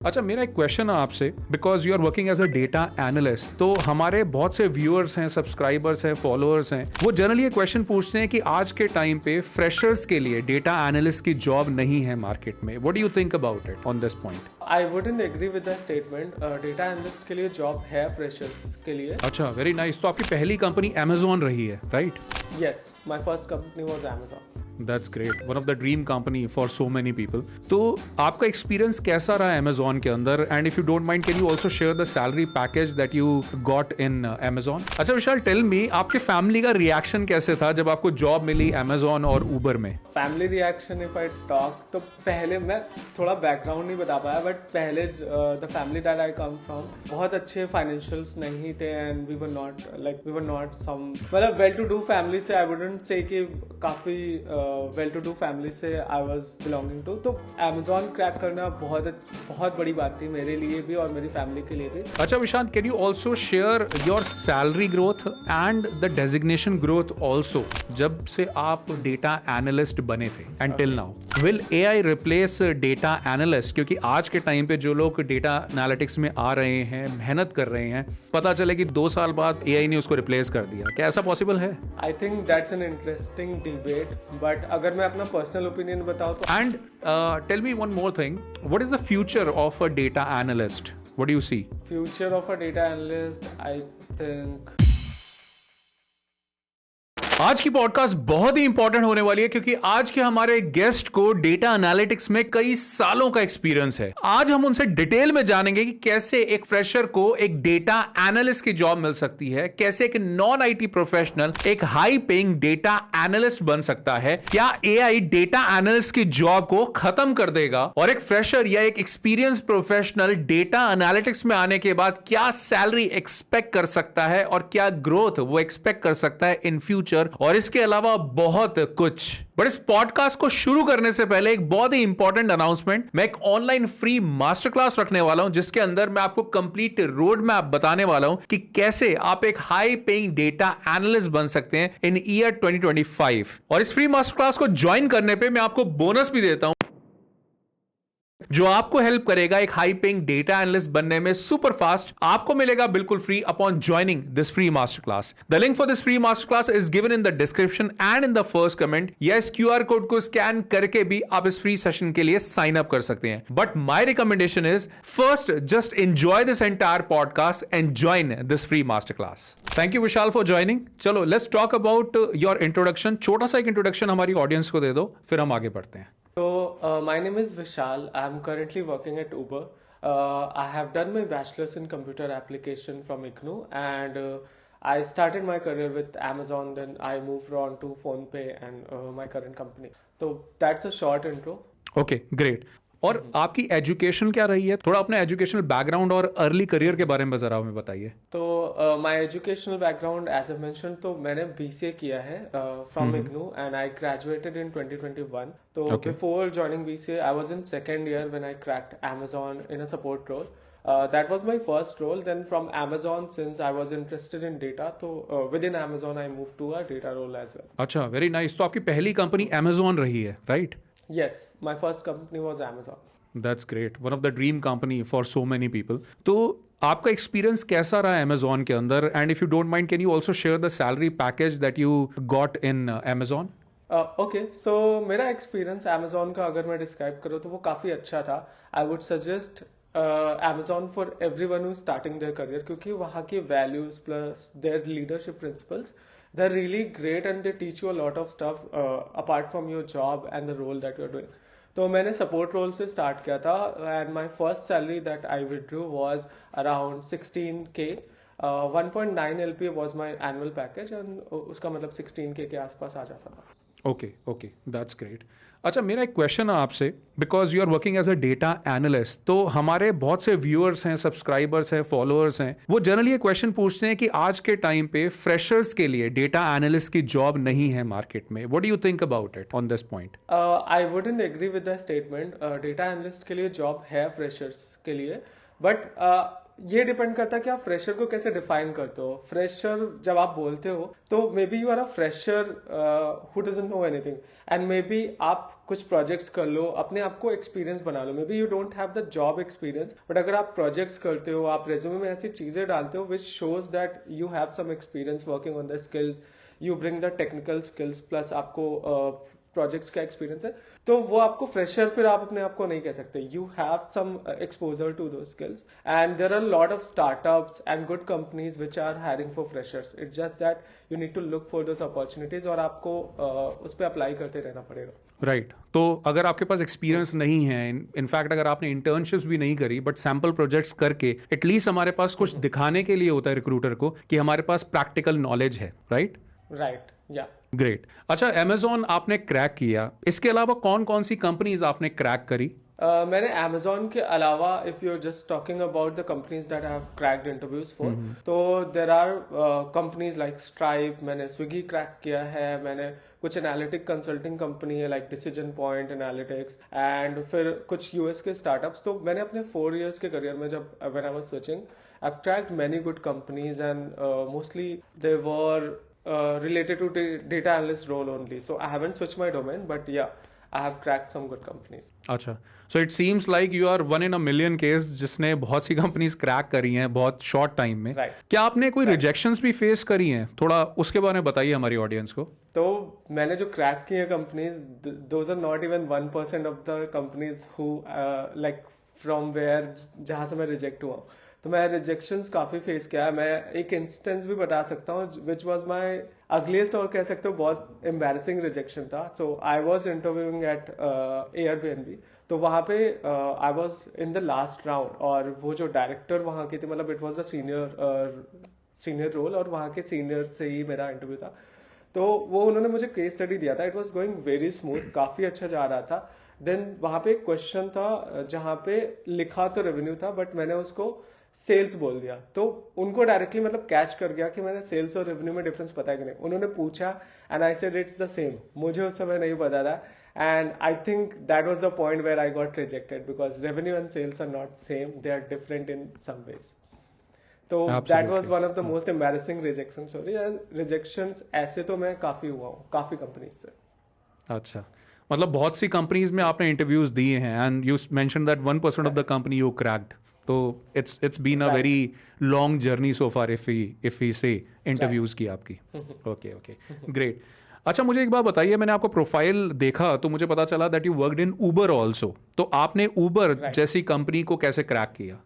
अच्छा, मेरा एक क्वेश्चन है आपसे, because you are working as a data analyst. तो हमारे बहुत से व्यूअर्स हैं, सब्सक्राइबर्स हैं, फॉलोअर्स हैं, वो जनरली ये क्वेश्चन पूछते हैं कि आज के टाइम पे फ्रेशर्स के लिए डेटा एनालिस्ट की जॉब नहीं है मार्केट में। What do you think about it on this point? I wouldn't agree with the statement. Data analyst के लिए जॉब है फ्रेशर्स के लिए। अच्छा, वेरी नाइस। तो आपकी पहली कंपनी Amazon रही है, right? Yes, my first company was Amazon। That's great, one of the dream company for so many people. तो आपका एक्सपीरियंस कैसा रहा Amazon के अंदर? And if you don't mind, can you also share the salary package that you got in Amazon? अच्छा विशाल, tell me, आपके family का reaction कैसे था जब आपको जॉब मिली Amazon और Uber में? Family reaction if I talk, तो पहले मैं थोड़ा बैकग्राउंड नहीं बता पाया, बट पहले the family that I come from बहुत अच्छे फाइनेंशियल्स नहीं थे, and we were not some, मतलब वेल टू डू फैमिली से आई वुडंट से कि काफी वेल टू डू फैमिली से आई वाज बिलोंगिंग टू। तो Amazon क्रैक करना बहुत बड़ी बात थी मेरे लिए भी और मेरी फैमिली के लिए भी। अच्छा Vishal, can you also share your salary growth and the designation growth also, जब से आप डेटा एनालिस्ट बने थे and till now? Will AI replace data analyst? क्योंकि आज के टाइम पे जो लोग डेटा एनालिटिक्स में आ रहे हैं, मेहनत कर रहे हैं, पता चले कि 2 साल बाद AI ने उसको रिप्लेस कर दिया। क्या ऐसा पॉसिबल है? I think that's an interesting debate, but अगर मैं अपना पर्सनल ओपिनियन बताऊं तो and tell me one more thing, what is the future of a data analyst? What do you see? Future of a data analyst, I think आज की podcast बहुत ही important होने वाली है, क्योंकि आज के हमारे गेस्ट को डेटा एनालिटिक्स में कई सालों का एक्सपीरियंस है। आज हम उनसे डिटेल में जानेंगे कि कैसे एक फ्रेशर को एक डेटा एनालिस्ट की जॉब मिल सकती है, कैसे एक नॉन IT प्रोफेशनल एक हाई पेइंग डेटा एनालिस्ट बन सकता है, क्या AI डेटा एनालिस्ट की जॉब को खत्म कर देगा, और एक फ्रेशर या एक एक्सपीरियंस प्रोफेशनल डेटा एनालिटिक्स में आने के बाद क्या सैलरी एक्सपेक्ट कर सकता है और क्या ग्रोथ वो एक्सपेक्ट कर सकता है इन फ्यूचर, और इसके अलावा बहुत कुछ। बट इस पॉडकास्ट को शुरू करने से पहले एक बहुत ही इंपॉर्टेंट अनाउंसमेंट। मैं एक ऑनलाइन फ्री मास्टर क्लास रखने वाला हूं, जिसके अंदर मैं आपको कंप्लीट रोड मैप बताने वाला हूं कि कैसे आप एक हाई पेइंग डेटा एनालिस्ट बन सकते हैं इन ईयर 2025। और इस फ्री मास्टर क्लास को ज्वाइन करने पे मैं आपको बोनस भी देता हूं, जो आपको हेल्प करेगा एक हाई पेइंग डेटा एनालिस्ट बनने में सुपर फास्ट। आपको मिलेगा बिल्कुल free upon joining this free master class. The link for this free master class is given in the description and in the first comment. या इस QR code को scan करके भी आप इस फ्री सेशन के लिए साइन अप कर सकते हैं। But my recommendation is, first just enjoy this entire podcast and join this free master class. Thank you Vishal for joining. चलो let's talk about your introduction. छोटा सा एक इंट्रोडक्शन हमारी ऑडियंस को दे दो, फिर हम आगे बढ़ते हैं। So, my name is Vishal. I'm currently working at Uber. I have done my bachelor's in computer application from IGNOU, and I started my career with Amazon. Then I moved on to Phonepe and my current company. So that's a short intro. Okay, great. और आपकी education क्या रही है? थोड़ा अपने educational background और early career के बारे में जरा हमें बताइए। तो my educational background, as I mention, तो मैंने BCA किया है from IGNOU, and I graduated in 2021. तो before joining BCA I was in second year when I cracked Amazon in a support role. That was my first role. Then from Amazon, since I was interested in data, so within Amazon I moved to a data role as well. अच्छा, very nice. तो आपकी पहली company Amazon रही है, right? Yes, my first company was Amazon. That's great, one of the dream company for so many people. तो आपका experience कैसा रहा Amazon के अंदर? And if you don't mind, can you also share the salary package that you got in Amazon? Okay, so मेरा experience Amazon का अगर मैं डिस्क्राइब करूँ तो वो काफ़ी अच्छा था. I would suggest Amazon for everyone who starting their career, क्योंकि वहाँ की values plus their leadership principles, they are really great and they teach you a lot of stuff apart from your job and the role that you are doing. तो मैंने support role से start किया था, and my first salary that I withdrew was around 16K. 1.9 LPA वाज my annual package, and उसका मतलब 16K के आसपास आ जाता था. Okay, that's great. अच्छा, मेरा एक क्वेश्चन है आपसे, because you are working as a data analyst. तो हमारे बहुत से व्यूअर्स हैं, सब्सक्राइबर्स हैं, फॉलोअर्स हैं, वो जनरली ये क्वेश्चन पूछते हैं कि आज के टाइम पे फ्रेशर्स के लिए डेटा एनालिस्ट की जॉब नहीं है मार्केट में। What do you think about it on this point? I wouldn't agree with the statement. Data analyst के लिए जॉब है फ्रेशर्स के लिए, बट ये डिपेंड करता है कि आप फ्रेशर को कैसे डिफाइन करते हो। फ्रेशर जब आप बोलते हो तो maybe you are a fresher who doesn't know anything, and maybe आप कुछ प्रोजेक्ट्स कर लो, अपने आप को एक्सपीरियंस बना लो। Maybe you don't have the job experience, but अगर आप प्रोजेक्ट्स करते हो, आप रेज्यूमे में ऐसी चीजें डालते हो which shows that you have some experience working on the skills, you bring the technical skills plus आपको प्रोजेक्ट्स का एक्सपीरियंस है, तो वो आपको फ्रेशर फिर आप अपने आप को नहीं कह सकते। You have some exposure to दो skills, and there are lot of startups and good companies which are hiring for freshers. It's just that you need to look for those opportunities, और आपको उस पर अप्लाई करते रहना पड़ेगा। Right तो अगर आपके पास एक्सपीरियंस नहीं है, इनफैक्ट अगर आपने इंटर्नशिप्स भी नहीं करी बट सैम्पल प्रोजेक्ट्स करके एटलीस्ट हमारे पास कुछ दिखाने के लिए होता है रिक्रूटर को कि हमारे पास प्रैक्टिकल नॉलेज है, राइट? राइट, या ग्रेट। अच्छा, अमेजोन आपने क्रैक किया, इसके अलावा कौन कौन सी कंपनीज आपने क्रैक करी? मैंने Amazon के अलावा, if you just talking about the companies that I have cracked interviews for, तो there are companies like Stripe, मैंने स्विगी क्रैक किया है, मैंने कुछ एनालिटिक कंसल्टिंग कंपनी है like decision point analytics, and फिर कुछ यूएस के स्टार्टअप्स। तो मैंने अपने 4 years के करियर में जब when I was switching, I have cracked many good companies, and mostly they were related to data analyst role only. So I haven't switched my domain, but yeah, I have cracked some good companies. अच्छा, so it seems like you are one in a million case जिसने बहुत सी companies crack करी हैं बहुत short time में। Right. क्या आपने कोई रिजेक्शंस भी फेस करी हैं? थोड़ा उसके बारे में बताइए हमारी ऑडियंस को। तो मैंने जो क्रैक की है companies, those are not even 1% of the companies who like from where जहां से मैं रिजेक्ट हुआ हूँ। तो मैं रिजेक्शंस काफी फेस किया है। मैं एक इंस्टेंस भी बता सकता हूँ विच वॉज माई अगलीस्ट, और कह सकते हो बहुत एम्बैरेसिंग रिजेक्शन था। So I was interviewing at Airbnb, तो वहाँ पे I was in the last round, और वो जो डायरेक्टर वहाँ की थी, मतलब it was the senior role, और वहाँ के सीनियर से ही मेरा इंटरव्यू था। तो वो उन्होंने मुझे केस स्टडी दिया था, it was going very smooth, काफी अच्छा जा रहा था। देन वहाँ पे एक क्वेश्चन था जहाँ पे लिखा तो रेवेन्यू था, बट मैंने उसको सेल्स बोल दिया। तो उनको डायरेक्टली मतलब कैच कर गया कि मैंने सेल्स और रेवेन्यू में डिफरेंस पता है कि नहीं। उन्होंने पूछा and I said it's the same. मुझे उस समय नहीं पता था, and I think that was the point where I got rejected, because revenue and sales are not same, they are different in some ways. तो that was one of the most embarrassing rejection story. And rejections ऐसे तो मैं काफी हुआ हूँ, काफी companies से। अच्छा, मतलब बहुत सी कंपनीज में आपने इंटरव्यूज दिए हैं and you mention that 1% of the company you cracked. तो it's been a very long journey so far if we say interviews की आपकी। Okay okay, great. अच्छा, मुझे एक बात बताइए, मैंने आपको प्रोफाइल देखा तो मुझे पता चला that you worked in Uber also. तो आपने उबर जैसी कंपनी को कैसे क्रैक किया?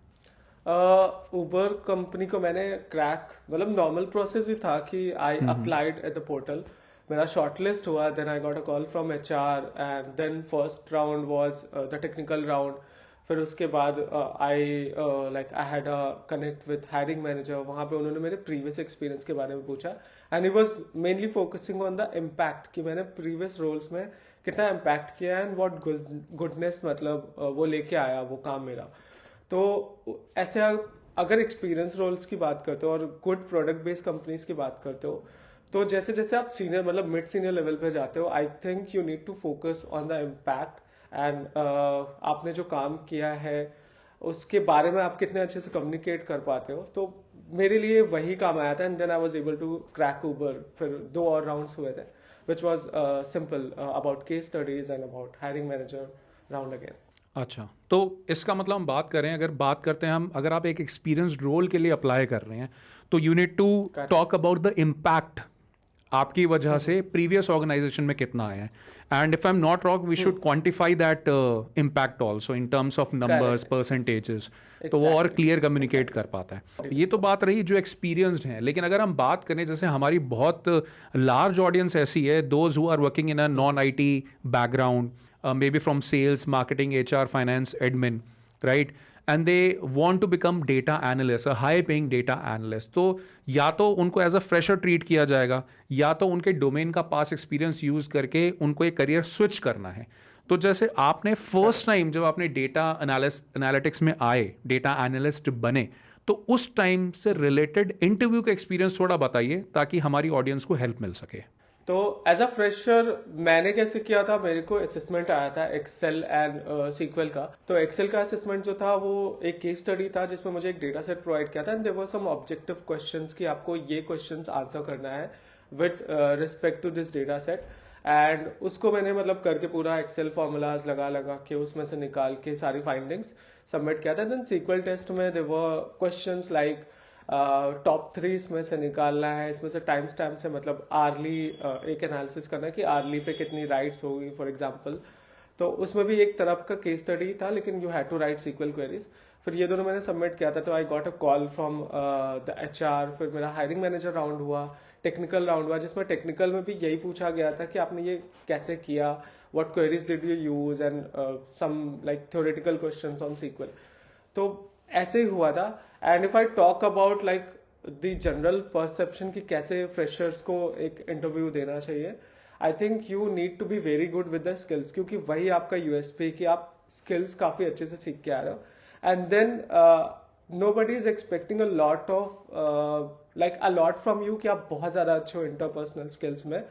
उबर कंपनी को मैंने क्रैक, मतलब नॉर्मल प्रोसेस ही था कि I applied at the portal, मेरा शॉर्टलिस्ट हुआ, then I got a call from HR, and then first round was the technical round. फिर उसके बाद I had a connect with hiring manager. वहाँ पे उन्होंने मेरे प्रीवियस एक्सपीरियंस के बारे में पूछा, and he was mainly focusing on the impact कि मैंने प्रीवियस रोल्स में कितना इम्पैक्ट किया एंड व्हाट गुडनेस मतलब वो लेके आया वो काम मेरा। तो ऐसे अगर एक्सपीरियंस रोल्स की बात करते हो और गुड प्रोडक्ट बेस्ड कंपनीज की बात करते हो, तो जैसे जैसे आप सीनियर मतलब मिड सीनियर लेवल पे जाते हो, I think you need to focus on the impact and आपने जो काम किया है उसके बारे में आप कितने अच्छे से कम्युनिकेट कर पाते हो। तो मेरे लिए वही काम आया था, and then I was able to crack Uber. फिर 2 और राउंड्स हुए थे which was simple about case studies and about hiring manager round again. अच्छा, तो इसका मतलब हम बात करें, अगर बात करते हैं हम, अगर आप एक एक्सपीरियंस्ड रोल के लिए अप्लाई कर रहे हैं तो you need to talk about the impact आपकी वजह से प्रीवियस ऑर्गेनाइजेशन में कितना आया है, and if I am not wrong we should quantify that impact also in terms of numbers, percentages, तो वो और क्लियर कम्युनिकेट कर पाता है। ये तो बात रही जो एक्सपीरियंस्ड हैं, लेकिन अगर हम बात करें, जैसे हमारी बहुत लार्ज ऑडियंस ऐसी है, those who are working in a non IT background, maybe from sales, marketing, HR, finance, admin, right? And they want to become data analyst, a high paying data analyst. तो या तो उनको as a fresher treat किया जाएगा, या तो उनके domain का पास एक्सपीरियंस यूज करके उनको एक करियर स्विच करना है। तो जैसे आपने फर्स्ट टाइम जब आपने डेटा एनालिटिक्स में आए, डेटा एनालिस्ट बने, तो उस टाइम से रिलेटेड इंटरव्यू का एक्सपीरियंस थोड़ा बताइए ताकि हमारी ऑडियंस को हेल्प मिल सके। तो एज अ फ्रेशर मैंने कैसे किया था, मेरे को असेसमेंट आया था एक्सेल एंड सीक्वल का। तो एक्सेल का असेसमेंट जो था वो एक केस स्टडी था जिसमें मुझे एक डेटा सेट प्रोवाइड किया था and there were some objective questions कि आपको ये क्वेश्चंस आंसर करना है with respect to this data set. And उसको मैंने मतलब करके पूरा एक्सेल फॉर्मूलाज लगा लगा के उसमें से निकाल के सारी फाइंडिंग्स सबमिट किया था। देन सीक्वल टेस्ट में there were questions like top 3 इसमें से निकालना है, इसमें से टाइम स्टैम्प से मतलब आर्ली एक एनालिसिस करना है कि आर्ली पे कितनी राइट्स होगी फॉर एग्जांपल। तो उसमें भी एक तरफ का केस स्टडी था लेकिन you had to write SQL queries. फिर ये दोनों मैंने सबमिट किया था तो I got a call from the HR. फिर मेरा हायरिंग मैनेजर राउंड हुआ, टेक्निकल राउंड हुआ, जिसमें टेक्निकल में भी यही पूछा गया था कि आपने ये कैसे किया, what queries did you use and some like theoretical questions on SQL. तो ऐसे ही हुआ था। And if I talk about like the general perception कि कैसे फ्रेशर्स को एक इंटरव्यू देना चाहिए, I think you need to be very good with the skills, क्योंकि वही आपका यूएसपी कि आप स्किल्स काफी अच्छे से सीख के आ रहे हो। And then nobody is expecting a lot of like a lot from you कि आप बहुत ज्यादा अच्छे हो इंटरपर्सनल स्किल्स में,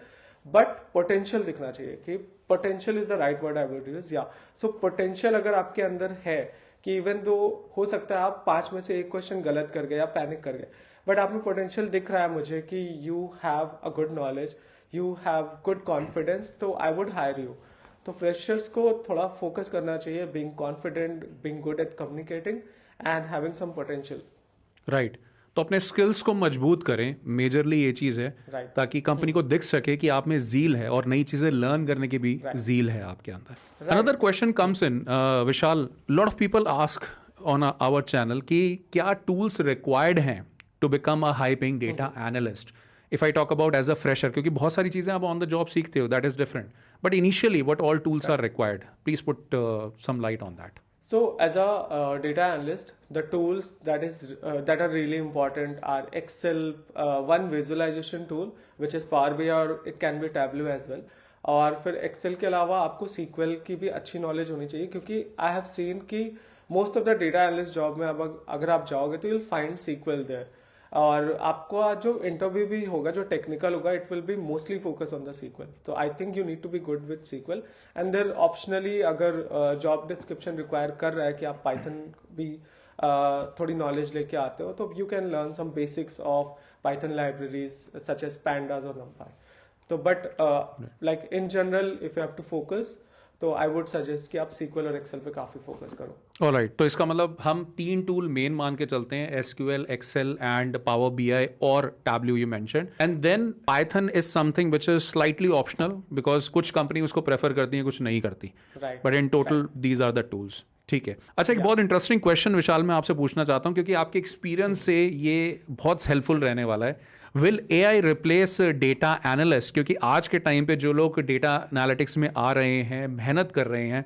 बट पोटेंशियल दिखना चाहिए कि potential is the right word I would use. या सो पोटेंशियल अगर आपके अंदर है कि इवन दो हो सकता है आप 5 में से एक क्वेश्चन गलत कर गए या पैनिक कर गए, बट आप में पोटेंशियल दिख रहा है मुझे कि you have a good knowledge, you have good confidence, तो आई वुड हायर यू। तो फ्रेशर्स को थोड़ा फोकस करना चाहिए being confident, being good at communicating and having some potential. Right. तो अपने स्किल्स को मजबूत करें, मेजरली ये चीज़ है, Right. ताकि कंपनी को दिख सके कि आप में जील है और नई चीज़ें लर्न करने की भी जील है आपके अंदर। Another question comes in, Vishal, lot of people ask on our channel कि क्या टूल्स रिक्वायर्ड हैं to become a high paying data analyst if I talk about as a fresher, क्योंकि बहुत सारी चीज़ें आप ऑन द जॉब सीखते हो, that is different, but initially what all tools are required, please put some light on that. So as a data analyst, the tools that are really important are Excel, one visualization tool which is Power BI or it can be Tableau as well. और फिर Excel के अलावा आपको SQL की भी अच्छी knowledge होनी चाहिए, क्योंकि I have seen कि most of the data analyst job में अब अगर आप जाओगे तो you'll find SQL there। और आपको आज जो इंटरव्यू भी होगा जो टेक्निकल होगा it will be mostly focus on the SQL. तो I think you need to be good with SQL and there optionally अगर जॉब डिस्क्रिप्शन रिक्वायर कर रहा है कि आप पाइथन भी थोड़ी नॉलेज लेके आते हो, तो you can learn some basics of Python libraries such as pandas और numpy। तो but like in general if you have to focus, तो आई वुड सजेस्ट कि आप सीक्वल और एक्सेल पे काफी फोकस करो। ऑलराइट, तो इसका मतलब हम 3 टूल मेन मान के चलते हैं, SQL, Excel and Power BI और Tableau you mentioned, and then Python is something which is slightly optional because कुछ कंपनी उसको प्रेफर करती है, कुछ नहीं करती, but in total these are the tools. ठीक है। अच्छा, एक बहुत इंटरेस्टिंग क्वेश्चन विशाल मैं आपसे पूछना चाहता हूँ, क्योंकि आपके एक्सपीरियंस से ये बहुत हेल्पफुल रहने वाला है। Will AI replace data analyst? क्योंकि आज के टाइम पे जो लोग डेटा एनालिटिक्स में आ रहे हैं, मेहनत कर रहे हैं,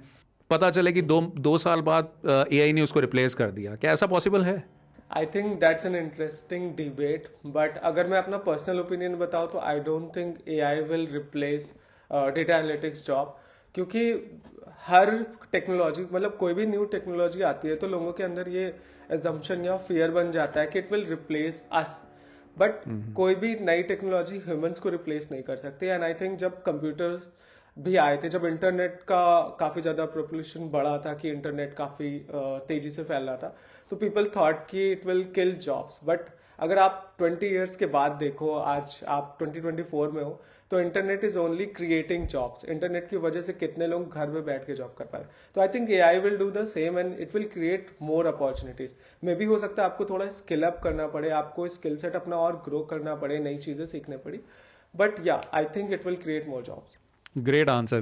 पता चले कि दो साल बाद एआई ने उसको रिप्लेस कर दिया, क्या ऐसा पॉसिबल है? I think that's an interesting debate, but अगर मैं अपना पर्सनल ओपिनियन बताऊं तो I don't think AI will replace data analytics job. क्योंकि हर टेक्नोलॉजी मतलब कोई भी न्यू टेक्नोलॉजी आती है तो लोगों के अंदर ये एजम्पशन या फियर बन जाता है कि it will replace us, but कोई भी नई टेक्नोलॉजी ह्यूमंस को रिप्लेस नहीं कर सकती। एंड आई थिंक जब कंप्यूटर्स भी आए थे, जब इंटरनेट का काफी ज्यादा पॉपुलेशन बढ़ा था कि इंटरनेट काफी तेजी से फैल रहा था, तो पीपल थॉट कि it will kill jobs. But अगर आप 20 इयर्स के बाद देखो, आज आप 2024 में हो, तो internet is only creating jobs. Internet की वजह से कितने लोग घर में बैठ के जॉब कर पा रहे। तो I think AI will do the same and it will create more opportunities. मे भी हो सकता है आपको थोड़ा स्किल अप करना पड़े, आपको स्किल सेट अपना और ग्रो करना पड़े, नई चीजें सीखने पड़ी, बट या I think it will create more jobs. Great answer,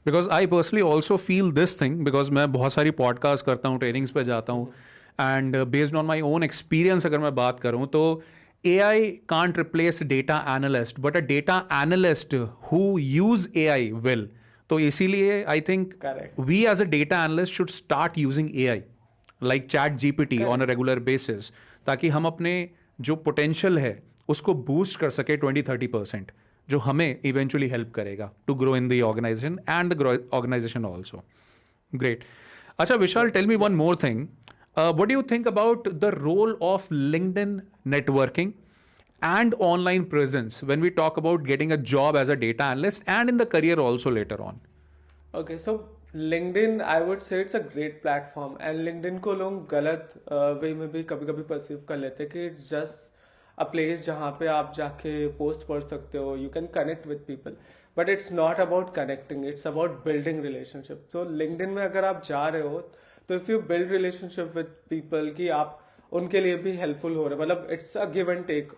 because I personally also feel this thing, because मैं बहुत सारी पॉडकास्ट करता हूँ, ट्रेनिंग्स पे जाता हूँ, and based on my own experience अगर मैं बात करूँ तो AI can't replace data analyst, but a data analyst who use AI will. तो इसीलिए I think we as a data analyst should start using AI like chat GPT on a regular basis, ताकि हम अपने जो potential है उसको boost कर सके 20-30%, जो हमें eventually help करेगा to grow in the organization and the organization also. Great. अच्छा विशाल, tell me one more thing. What do you think about the role of LinkedIn networking and online presence when we talk about getting a job as a data analyst and in the career also later on? Okay, so LinkedIn, I would say it's a great platform, and LinkedIn को लोग गलत वे में भी कभी कभी perceive कर लेते हैं कि इट्स जस्ट अ प्लेस जहाँ पे आप जाके पोस्ट पढ़ सकते हो, you can connect with people, but it's not about connecting, it's about building relationship. So LinkedIn में अगर आप जा रहे हो तो if you build relationship with people कि आप उनके लिए भी हेल्पफुल हो रहे हो, मतलब it's a give and take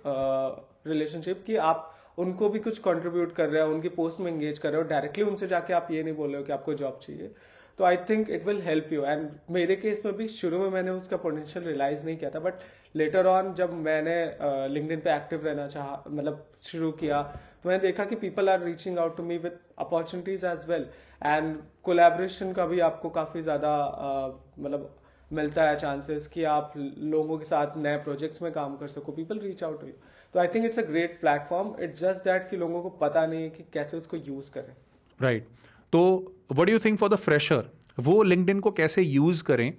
relationship कि आप उनको भी कुछ कंट्रीब्यूट कर रहे हो, उनकी पोस्ट में एंगेज कर रहे हो, डायरेक्टली उनसे जाके आप ये नहीं बोल रहे हो कि आपको जॉब चाहिए. तो I think it will help you. And मेरे केस में भी शुरू में मैंने उसका पोटेंशियल रियलाइज नहीं किया था, बट लेटर ऑन जब मैंने लिंक्डइन पे एक्टिव रहना चाहा, मतलब शुरू किया, तो मैंने देखा कि people are reaching out to me with opportunities as well. And collaboration का भी आपको काफी ज्यादा मतलब मिलता है चांसेस कि आप लोगों के साथ नए प्रोजेक्ट्स में काम कर सको. People reach out to you. तो I think it's a great platform. It's just that कि लोगों को पता नहीं है कि कैसे उसको यूज करें. राइट. तो what do you think for the fresher, वो लिंक्डइन को कैसे यूज करें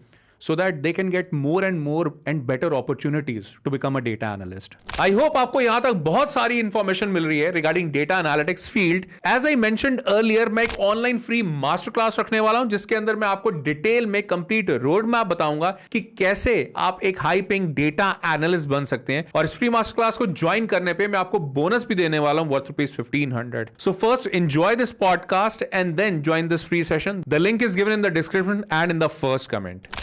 so that they can get more and better opportunities to become a data analyst? I hope आपको यहां तक बहुत सारी इंफॉर्मेशन मिल रही है regarding data analytics field. As I mentioned earlier, मैं एक ऑनलाइन फ्री मास्टर क्लास रखने वाला हूं जिसके अंदर मैं आपको डिटेल में कंप्लीट रोड मैप बताऊंगा कि कैसे आप एक हाई पेइंग डेटा एनालिस्ट बन सकते हैं. और इस फ्री मास्टर क्लास को ज्वाइन करने पे मैं आपको बोनस भी देने वाला हूं worth ₹1500. So first enjoy this podcast and then join this free session. The link is given in the description and in the first comment.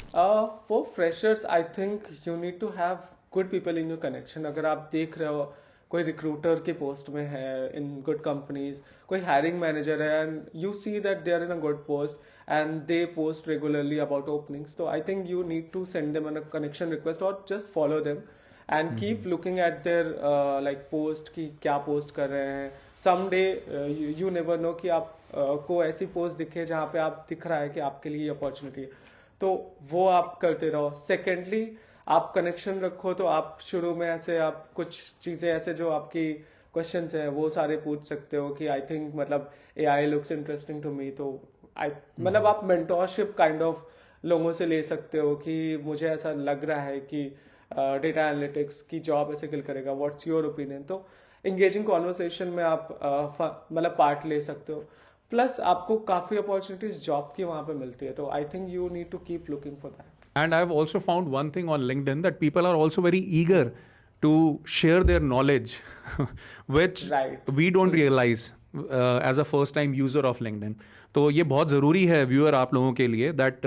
For freshers, I think you need to have good people in your connection. अगर आप देख रहे हो कोई recruiter के post में है in good companies, कोई हायरिंग मैनेजर है and you see that they are in a good post and they post regularly about openings, तो I think you need to send them a connection request और just follow them and keep looking at their like post कि क्या post कर रहे हैं. Some day you never know कि आप को ऐसी पोस्ट दिखे जहाँ पे आप दिख रहा है कि आपके लिए अपॉर्चुनिटी है, तो वो आप करते रहो. सेकेंडली, आप कनेक्शन रखो, तो आप शुरू में ऐसे आप कुछ चीजें ऐसे जो आपकी क्वेश्चंस हैं वो सारे पूछ सकते हो कि आई थिंक मतलब AI looks interesting to me, तो आई मतलब आप मेंटोरशिप काइंड ऑफ लोगों से ले सकते हो कि मुझे ऐसा लग रहा है कि डेटा एनालिटिक्स की जॉब ऐसे किल करेगा, व्हाट्स योर ओपिनियन. तो एंगेजिंग कॉन्वर्सेशन में आप मतलब पार्ट ले सकते हो. प्लस आपको काफी अपॉर्चुनिटीज जॉब की वहां पे मिलती है, तो I think you need to keep looking for that. And I've also found one thing on LinkedIn, that people are also very eager to share their knowledge, which Right. we don't realize as a first time user of LinkedIn. तो ये बहुत ज़रूरी है viewer आप लोगों के लिए that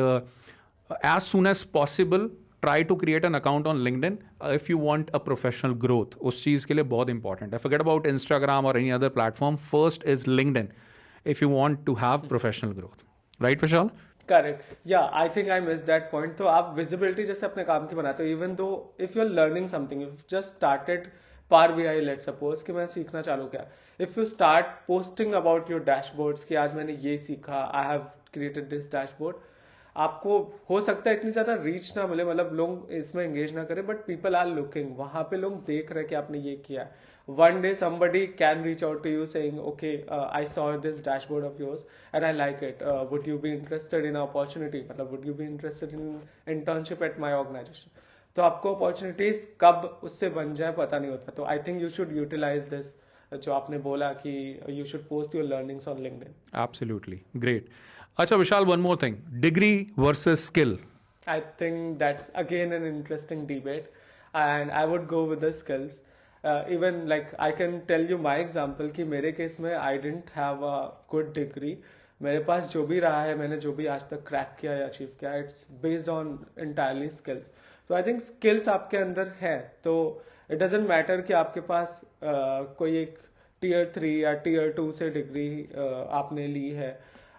as soon as possible try to create an account on LinkedIn if you want a professional growth. उस चीज़ के लिए बहुत important है. Forget about Instagram or any other platform. First is LinkedIn if you want to have professional growth. Right, Vishal? Correct. Yeah I think I miss that point. तो आप visibility जैसे अपने काम की बनाते हो, even though if you are learning something, if just started Power BI, let suppose कि मैं सीखना चालू किया, if you start posting about your dashboards कि आज मैंने ये सीखा, I have created this dashboard, आपको हो सकता है इतनी ज्यादा रीच ना मिले, मतलब लोग इसमें एंगेज ना करें, बट पीपल आर लुकिंग, वहां पे लोग देख रहे हैं कि आपने ये किया है. One day somebody can reach out to you saying, okay, I saw this dashboard of yours and I like it. Would you be interested in an opportunity? मतलब would you be interested in internship at my organization? तो आपको opportunities कब उससे बन जाए पता नहीं होता. तो I think you should utilize this जो आपने बोला कि you should post your learnings on LinkedIn. Absolutely. Great. अच्छा Vishal, one more thing. Degree versus skill. I think that's again an interesting debate and I would go with the skills. Even like I can tell you my example कि मेरे case में I didn't have a good degree. मेरे पास जो भी रहा है, मैंने जो भी आज तक क्रैक किया या अचीव किया, it's based on entirely skills. तो आई थिंक स्किल्स आपके अंदर है, तो इट डजेंट मैटर कि आपके पास कोई एक टीयर 3 या टीयर 2 से डिग्री आपने ली है.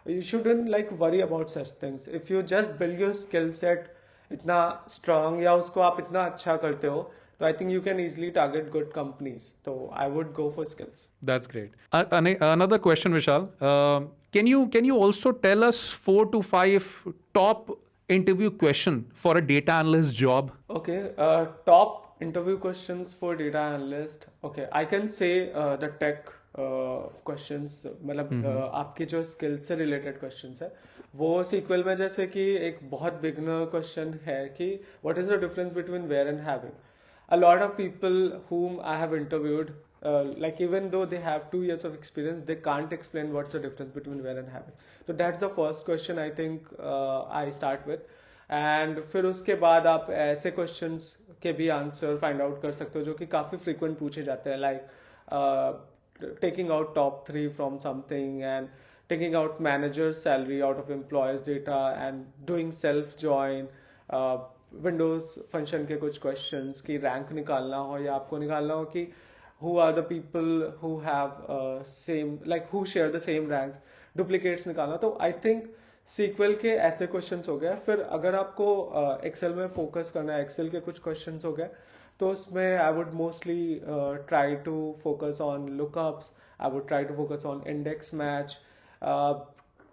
You shouldn't like worry about such things. If you just build your skill set इतना स्ट्रांग या उसको आप इतना अच्छा करते हो, so I think you can easily target good companies. So I would go for skills. That's great. Another question, Vishal. Can you also tell us 4 to 5 top interview question for a data analyst job? Okay. Top interview questions for data analyst. Okay. I can say the tech questions. मतलब आपके जो skill से related questions है, वो sequel में जैसे कि एक बहुत बिगनर क्वेश्चन है कि what is the difference between where and having. a lot of people whom I have interviewed, like even though they have 2 years of experience, they can't explain what's the difference between where and having. So that's the first question I think I start with. And फिर उसके बाद आप ऐसे questions के भी answer find out कर सकते हो जो कि काफ़ी फ्रीक्वेंट पूछे जाते हैं, like taking out top 3 from something and taking out manager's salary out of employees data and doing self join, Windows function के कुछ क्वेश्चंस की रैंक निकालना हो या आपको निकालना हो कि who are the people who have same like who share the same ranks, duplicates निकालना. तो आई थिंक सीक्वल के ऐसे क्वेश्चंस हो गए. फिर अगर आपको एक्सेल में फोकस करना है, एक्सेल के कुछ क्वेश्चंस हो गए, तो उसमें I would mostly try to focus on lookups, I would try to focus on index match,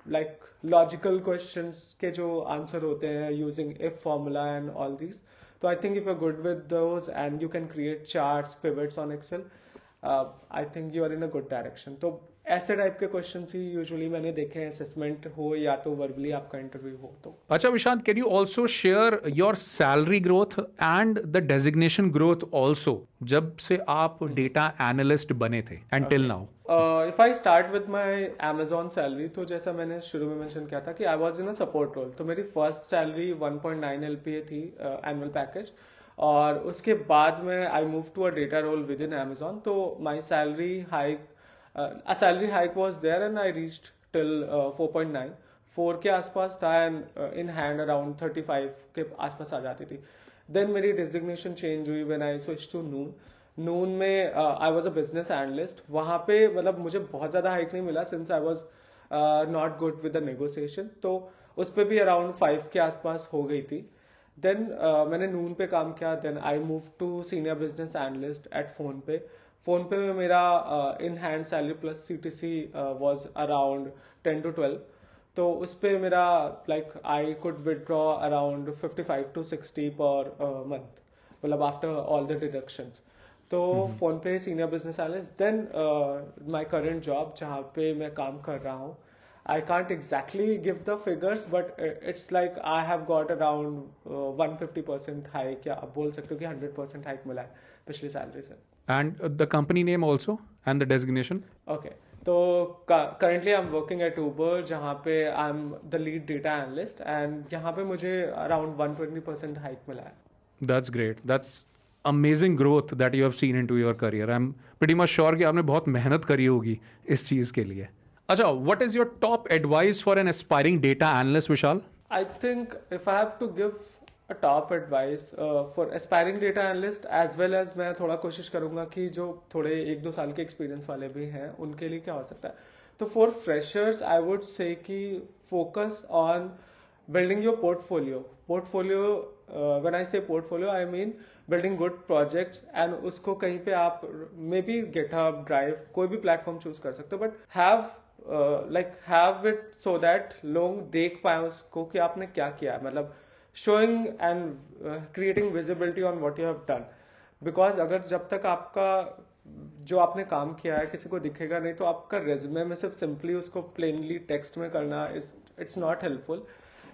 like logical questions के जो आंसर होते हैं using if formula and all these. तो I think if you are good with those and you can create charts, pivots on Excel, I think you are in a good direction. तो ऐसे type के question ही usually मैंने देखे हैं, assessment हो या तो वर्बली आपका इंटरव्यू हो तो. अच्छा Vishant, can you also share your salary growth and the designation growth also जब से आप डेटा एनालिस्ट बने थे and till now? If I start with my Amazon salary, तो जैसा मैंने शुरू में मेंशन किया था कि I was in a support role, तो मेरी फर्स्ट सैलरी 1.9 LPA थी, एनुअल पैकेज. और उसके बाद में I move to a data role with in Amazon, तो my salary hike, a salary hike was there and I reached till 4.9, 4 के आसपास था and in hand around 35 के आसपास आ जाती थी. Then मेरी designation change हुई when I switched to noon. Noon में I was a business analyst. वहाँ पे मतलब मुझे बहुत ज़्यादा हाइक नहीं मिला since I was not good with the negotiation. तो उस पर भी around 5 के आसपास हो गई थी. Then मैंने नून पे काम किया. Then I moved to senior business analyst at Phonepe. PhonePe में मेरा in hand salary plus CTC was around 10 to 12. तो उस पे मेरा like I could withdraw around 55 to 60 per month, मतलब आफ्टर ऑल द डिडक्शंस. तो PhonePe senior business analyst. Then my current job जहाँ पे मैं काम कर रहा हूँ, I can't exactly give the figures, but it's like I have got around 150% hike, या आप बोल सकते हो कि 100% हाइक मिला है पिछली सैलरी से. And the company name also and the designation? Okay, तो currently I'm working at Uber, जहाँ पे I'm the lead data analyst, and यहाँ पे मुझे around 120% hike मिला है. That's great. That's amazing growth that you have seen into your career. I'm pretty much sure कि आपने बहुत मेहनत करी होगी इस चीज़ के लिए. अच्छा, what is your top advice for an aspiring data analyst, Vishal? I think if I have to give a top advice for aspiring data analyst as well as मैं थोड़ा कोशिश करूंगा कि जो थोड़े 1-2 साल के एक्सपीरियंस वाले भी हैं उनके लिए क्या हो सकता है. तो for freshers I would say कि focus on building your portfolio. When I say portfolio, I mean building good projects, and उसको कहीं पे आप मे बी GitHub, Drive, कोई भी प्लेटफॉर्म चूज कर सकते हो, but have it so that लोग देख पाए उसको कि आपने क्या किया है, मतलब showing and creating visibility on what you have done. Because अगर जब तक आपका जो आपने काम किया है किसी को दिखेगा नहीं, तो आपका रेज्यूमे में सिर्फ सिंपली उसको प्लेनली टेक्स्ट में करना it's not helpful.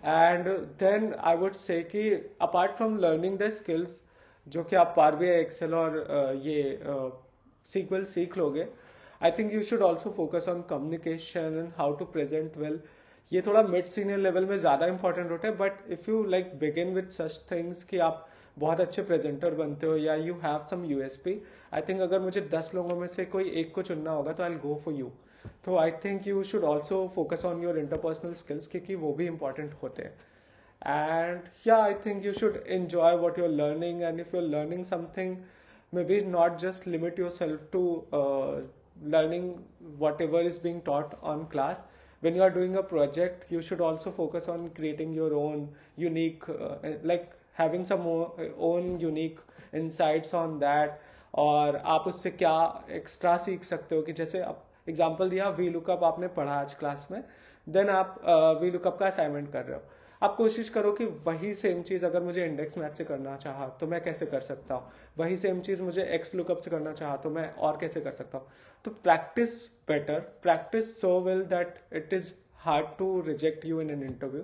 And then I would say कि apart from learning the skills जो कि आप पावर BI, एक्सेल और ये सीक्वल सीख लोगे, I think you should also focus on communication and how to present well. ये थोड़ा मिड सीनियर लेवल में ज्यादा इंपॉर्टेंट होता है, but if you like begin with such things कि आप बहुत अच्छे प्रेजेंटर बनते हो या you have some USP, I think अगर मुझे 10 लोगों में से कोई एक को चुनना होगा तो I will go for you. तो I think you should also focus on your interpersonal skills, क्योंकि वो भी इंपॉर्टेंट होते हैं. And yeah, I think you should enjoy what you're learning, and if you're learning something, maybe not just limit yourself to learning whatever is being taught on class. When you are doing a project, you should also focus on creating your own unique, like having some own unique insights on that. और आप उससे क्या extra सीख सकते हो, कि जैसे आप एग्जाम्पल दिया VLOOKUP आपने पढ़ा आज क्लास में, देन आप VLOOKUP का असाइनमेंट कर रहे हो, आप कोशिश करो कि वही सेम चीज अगर मुझे इंडेक्स मैच से करना चाहा तो मैं कैसे कर सकता हूँ, वही सेम चीज मुझे एक्स लुकअप से करना चाहा तो मैं और कैसे कर सकता हूँ. तो practice better, practice so well that it is hard to reject you in an interview.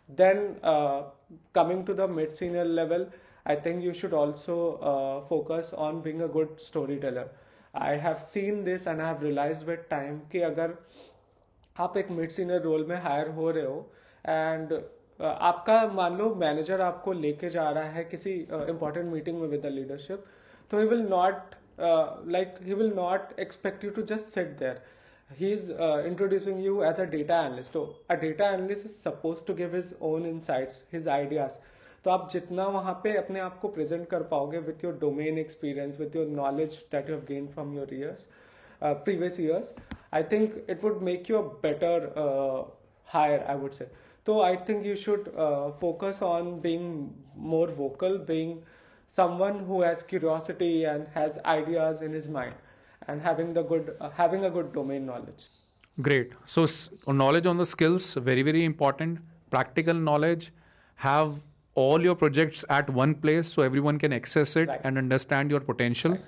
Then coming to the mid senior level, I think you should also focus on being a good storyteller. I have seen this and I have realized with time कि अगर आप एक mid senior role में higher हो रहे हो and आपका मान लो मैनेजर आपको लेके जा रहा है किसी इंपॉर्टेंट मीटिंग में विद द लीडरशिप, तो he will not he will not expect you to just sit there. He is introducing you as a data analyst. So a data analyst is supposed to give his own insights, his ideas. तो आप जितना वहाँ पे अपने आप को present कर पाओगे with your domain experience, with your knowledge that you have gain from your ears, previous years, I think it would make you a better hire, I would say. So I think you should focus on being more vocal, being someone who has curiosity and has ideas in his mind, and having a good domain knowledge. Great. So knowledge on the skills, very, very important. Practical knowledge, have all your projects at one place so everyone can access it Right. and understand your potential. Right.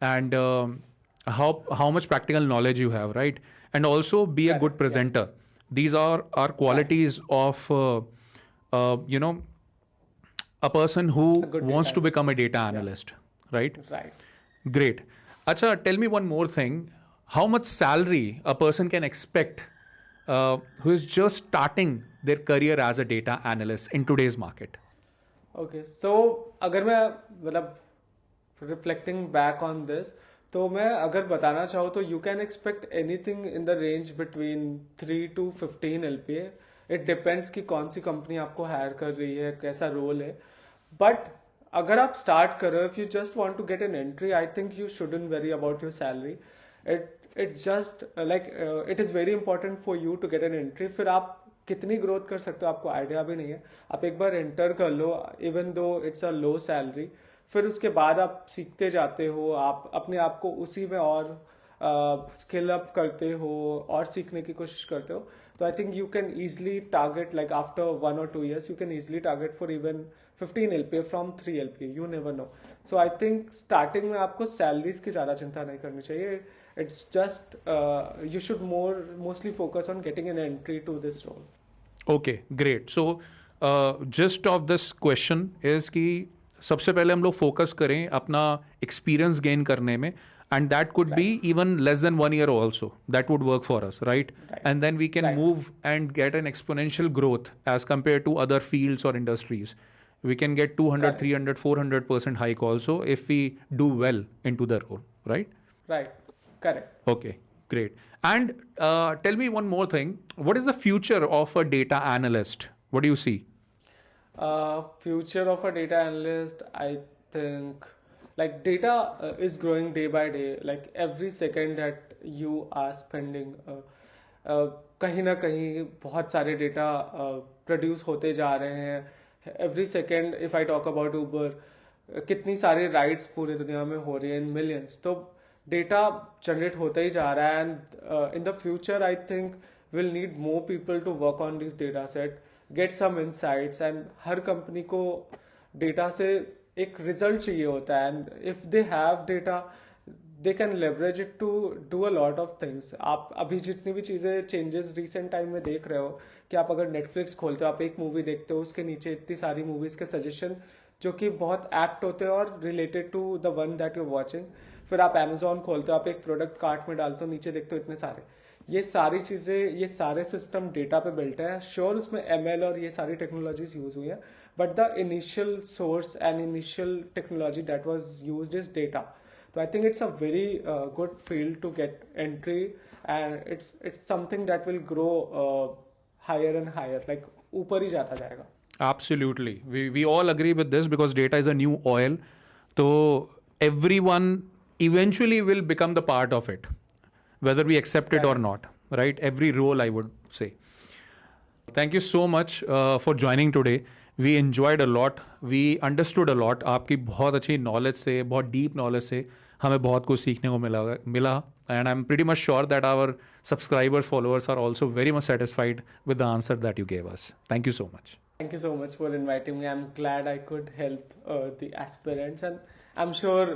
And how much practical knowledge you have, right? And also be a Correct, good presenter. These are qualities of a person who A good wants data to become a data analyst, right? Right. Great. Acha, tell me one more thing. How much salary a person can expect who is just starting their career as a data analyst in today's market? Okay, so अगर मैं मतलब reflecting back on this, तो मैं अगर बताना चाहूँ तो you can expect anything in the range between 3 to 15 LPA. It depends कि कौन सी कंपनी आपको हायर कर रही है, कैसा रोल है. बट अगर आप स्टार्ट कर रहे हो, if you just want to get an entry, I think you shouldn't worry about your salary. It's just it is very important for you to get an entry. फिर आप कितनी growth कर सकते हो आपको आइडिया भी नहीं है. आप एक बार एंटर कर लो, even though it's a low salary, फिर उसके बाद आप सीखते जाते हो, आप अपने आप को उसी में और स्किल अप करते हो और सीखने की कोशिश करते हो. तो I think you can easily target like after 1 or 2 years, you can easily target for even 15 LPA from 3 LPA. You never no. So I think starting में आपको सैलरीज की ज़्यादा चिंता नहीं करनी चाहिए. It's just you should mostly focus on getting an entry to this role. Okay, great. So gist of this question is कि सबसे पहले हम लोग फोकस करें अपना एक्सपीरियंस गेन करने में, and that could be even less than 1 year also. That would work for us, right? And then we can move and get an exponential growth as compared to other fields or industries. We can get 200, 300, 400% hike also if we do well into the role, right? Right. Correct. Okay, great. And tell me one more thing. What is the future of a data analyst? What do you see? Future of a data analyst, I think, like data is growing day by day. Like every second that you are spending, कहीं ना कहीं बहुत सारे data produce होते जा रहे हैं. Every second, if I talk about Uber, कितनी सारी राइड्स पूरी दुनिया में हो रही हैं in millions. तो डेटा जनरेट होता ही जा रहा है, and in the future I think will need more people to work on this data set, get some insights, and हर कंपनी को डेटा से एक रिजल्ट चाहिए होता है, and if they have data they can leverage it to do a lot of things. आप अभी जितनी भी चीज़ें चेंजेस रिसेंट टाइम में देख रहे हो कि आप अगर नेटफ्लिक्स खोलते हो, आप एक मूवी देखते हो, उसके नीचे इतनी सारी मूवीज के सजेशन जो कि बहुत एप्ट होते हैं और related to the one that you watching. फिर आप Amazon खोलते हो, आप एक प्रोडक्ट कार्ट में डालते हो, नीचे देखते हो इतने सारे. ये सारी चीज़ें, ये सारे सिस्टम डेटा पे बिल्ट है. श्योर उसमें ML और ये सारी टेक्नोलॉजीज यूज हुई है, but the initial source and initial technology that was used is data. तो I think it's a very good field to get entry, and it's something that will grow higher and higher, like ऊपर ही जाता जाएगा. Absolutely. We all agree with this because data is a new oil. So everyone eventually will become the part of it, whether we accept it or not, right? Every role, I would say. Thank you so much for joining today. We enjoyed a lot. We understood a lot. आपकी बहुत अच्छी knowledge से, बहुत deep knowledge से हमें बहुत कुछ सीखने को मिला. And I'm pretty much sure that our subscribers, followers are also very much satisfied with the answer that you gave us. Thank you so much. Thank you so much for inviting me. I'm glad I could help the aspirants, and I'm sure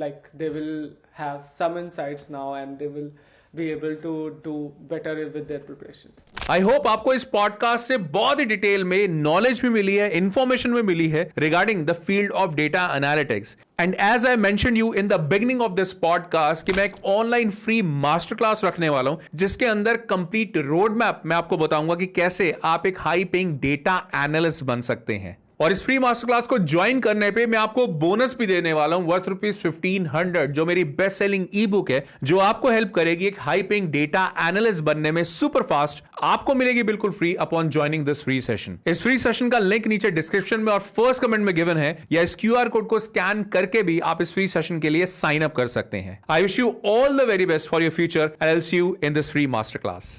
like they will have some insights now, and they will be able to do better with their preparation. I hope आपको इस podcast से बहुत ही detail में knowledge भी मिली है, information भी मिली है regarding the field of data analytics. And as I mention you in the beginning of this podcast कि मैं एक ऑनलाइन फ्री मास्टर क्लास रखने वाला हूं जिसके अंदर कंप्लीट रोड मैप मैं आपको बताऊंगा कि कैसे आप एक हाई पेइंग डेटा एनालिस्ट बन सकते हैं. और इस फ्री मास्टर क्लास को ज्वाइन करने पे मैं आपको बोनस भी देने वाला हूं वर्थ ₹1500, जो मेरी बेस्ट सेलिंग ई बुक है, जो आपको हेल्प करेगी एक हाई पेइंग डेटा एनालिस्ट बनने में सुपर फास्ट. आपको मिलेगी बिल्कुल free upon joining this free session. इस फ्री सेशन का लिंक नीचे डिस्क्रिप्शन में और फर्स्ट कमेंट में गिवन है, या इस QR कोड को स्कैन करके भी आप इस फ्री सेशन के लिए साइन अप कर सकते हैं. I wish you all the very best for your future and I will see you in this free master class.